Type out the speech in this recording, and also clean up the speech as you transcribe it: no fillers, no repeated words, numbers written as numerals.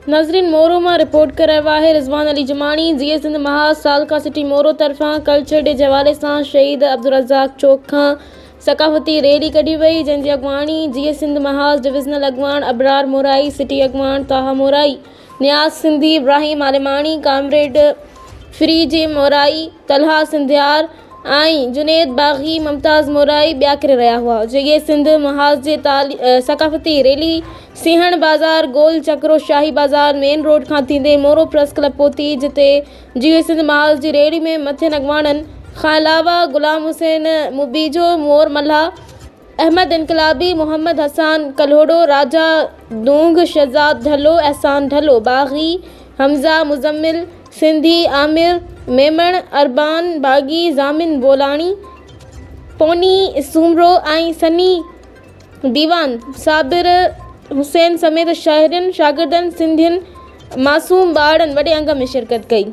नाज़रीन, मोरो मां रिपोर्ट करायो आहे रिज़वान अली जमाणी। जीए सिंध महाज सालका सिटी मोरो तरफ़ां कल्चर डे जे हवाले सां शहीद अब्दुल रज़ाक चौक खां सकाफ़ती रैली कढी वई, जंहिंजी अॻवानी जीए सिंध महाज डिविज़नल अॻवान अबरार मोराई, सिटी अॻवान ताहा मोराई, नियाज़ सिंधी, इब्राहिम आलिमाणी, कामरेड फ़रीजी मोराई, तलहा सिंधियार ऐं जुनेद बाग़ी, मुमताज़ मोराई ॿिया किरे रहिया हुआ। जीए सिंध महाज जे सकाफ़ती रैली सिंहण बाज़ार, गोल चक्रो, शाही बाज़ार मेन रोड खां थींदे मोरो प्रेस क्लब पहुती, जिते जीए सिंध महाज जी रैली में मथियन अॻवाननि खां अलावा गुलाम हुसैन मुबीजो, मोर मल्हा, अहमद इनकलाबी, मोहम्मद हसान कल्होड़ो, राजा दूंग, शहजाद ढलो, एहसान ढलो, बाग़ी, हमज़ा मुज़म्मिल, सिंधी, आमिर, मेमण, अरबान बागी, ज़ामिन बोलाणी, पोनी सूमरो ऐं सनी दीवान, साबिर हुसैन समेत शहरियुनि, शागिर्दनि, सिंधियुनि, मासूम ॿारनि वॾे अंग में शिरकत कई।